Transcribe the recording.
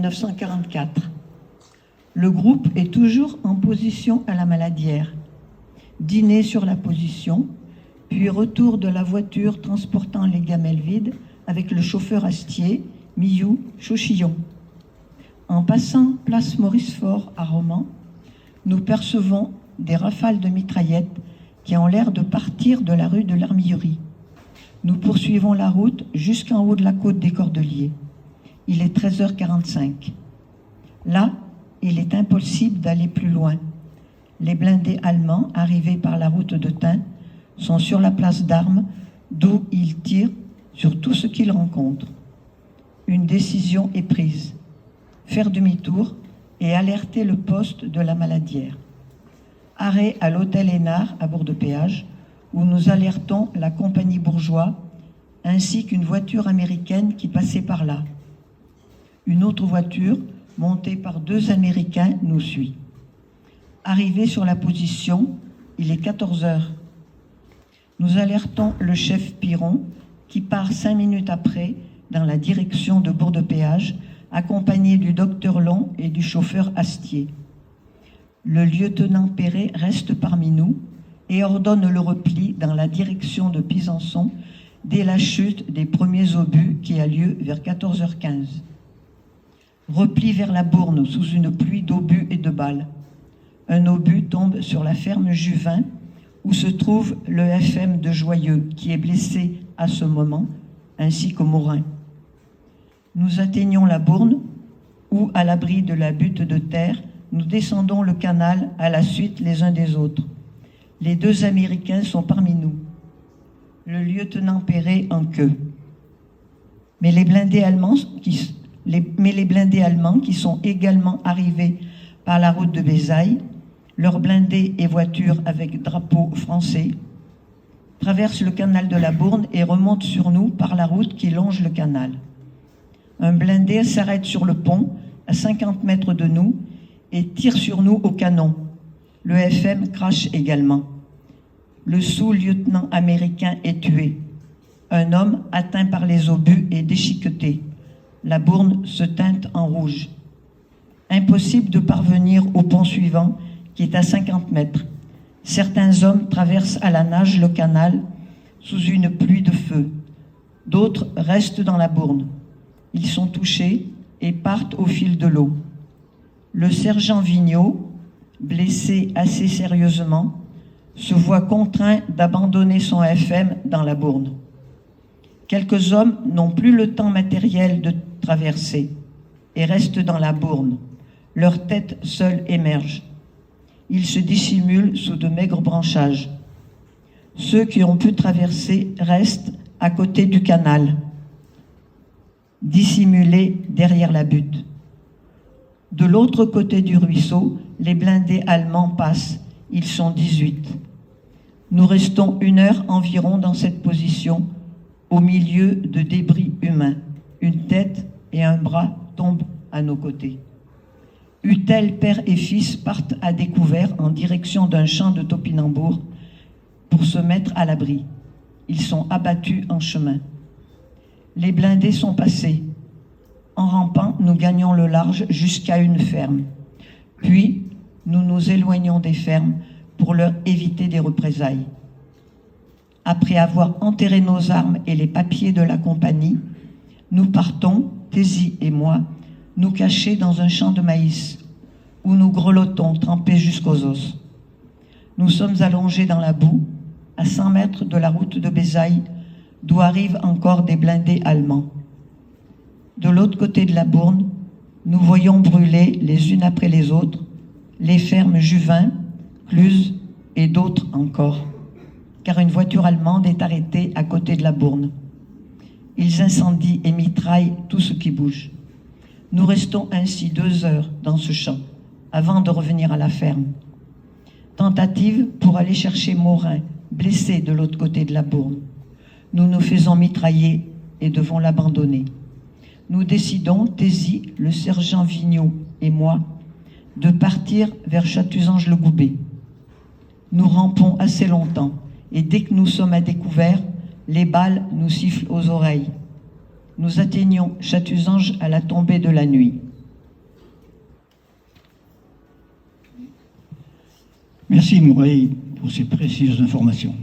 1944. Le groupe est toujours en position à la Maladière. Dîner sur la position, puis retour de la voiture transportant les gamelles vides avec le chauffeur Astier, Millou, Chauchillon. En passant place Maurice-Fort à Romans, nous percevons des rafales de mitraillettes qui ont l'air de partir de la rue de l'Armillerie. Nous poursuivons la route jusqu'en haut de la côte des Cordeliers. Il est 13h45. Là, il est impossible d'aller plus loin. Les blindés allemands, arrivés par la route de Tain, sont sur la place d'Armes, d'où ils tirent sur tout ce qu'ils rencontrent. Une décision est prise. Faire demi-tour et alerter le poste de la Maladière. Arrêt à l'hôtel Hénard à Bourg-de-Péage, où nous alertons la compagnie Bourgeois, ainsi qu'une voiture américaine qui passait par là. Une autre voiture, montée par 2 Américains, nous suit. Arrivé sur la position, il est 14 heures. Nous alertons le chef Piron, qui part 5 minutes après dans la direction de Bourg-de-Péage, accompagné du docteur Long et du chauffeur Astier. Le lieutenant Perret reste parmi nous et ordonne le repli dans la direction de Pisançon dès la chute des premiers obus qui a lieu vers 14h15. Repli vers la Bourne sous une pluie d'obus et de balles. Un obus tombe sur la ferme Juvin où se trouve le FM de Joyeux qui est blessé à ce moment, ainsi que Morin. Nous atteignons la Bourne où, à l'abri de la butte de terre, nous descendons le canal à la suite les uns des autres. Les 2 Américains sont parmi nous. Le lieutenant Perret en queue. Mais les blindés allemands qui sont également arrivés par la route de Bézaille, leurs blindés et voitures avec drapeau français, traversent le canal de la Bourne et remontent sur nous par la route qui longe le canal. Un blindé s'arrête sur le pont, à 50 mètres de nous, et tire sur nous au canon. Le FM crache également. Le sous-lieutenant américain est tué. Un homme atteint par les obus est déchiqueté. La Bourne se teinte en rouge. Impossible de parvenir au pont suivant, qui est à 50 mètres. Certains hommes traversent à la nage le canal sous une pluie de feu. D'autres restent dans la Bourne. Ils sont touchés et partent au fil de l'eau. Le sergent Vigneault, blessé assez sérieusement, se voit contraint d'abandonner son FM dans la Bourne. Quelques hommes n'ont plus le temps matériel de traverser et restent dans la Bourne. Leur tête seule émerge. Ils se dissimulent sous de maigres branchages. Ceux qui ont pu traverser restent à côté du canal, dissimulés derrière la butte. De l'autre côté du ruisseau, les blindés allemands passent. Ils sont 18. Nous restons 1 heure environ dans cette position, au milieu de débris humains. Une tête et un bras tombent à nos côtés. Hutel, père et fils partent à découvert en direction d'un champ de topinambour pour se mettre à l'abri. Ils sont abattus en chemin. Les blindés sont passés. En rampant, nous gagnons le large jusqu'à une ferme. Puis, nous nous éloignons des fermes pour leur éviter des représailles. Après avoir enterré nos armes et les papiers de la compagnie, nous partons, Thésy et moi, nous cacher dans un champ de maïs, où nous grelottons, trempés jusqu'aux os. Nous sommes allongés dans la boue, à 100 mètres de la route de Bézaille, d'où arrivent encore des blindés allemands. De l'autre côté de la Bourne, nous voyons brûler, les unes après les autres, les fermes Juvin, Cluse et d'autres encore, car une voiture allemande est arrêtée à côté de la Bourne. Ils incendient et mitraillent tout ce qui bouge. Nous restons ainsi 2 heures dans ce champ, avant de revenir à la ferme. Tentative pour aller chercher Morin, blessé de l'autre côté de la Bourne. Nous nous faisons mitrailler et devons l'abandonner. Nous décidons, Thésy, le sergent Vigneault et moi, de partir vers Chatuzange-le-Goubet. Nous rampons assez longtemps, et dès que nous sommes à découvert, les balles nous sifflent aux oreilles. Nous atteignons Chatuzange à la tombée de la nuit. Merci Moureille pour ces précieuses informations.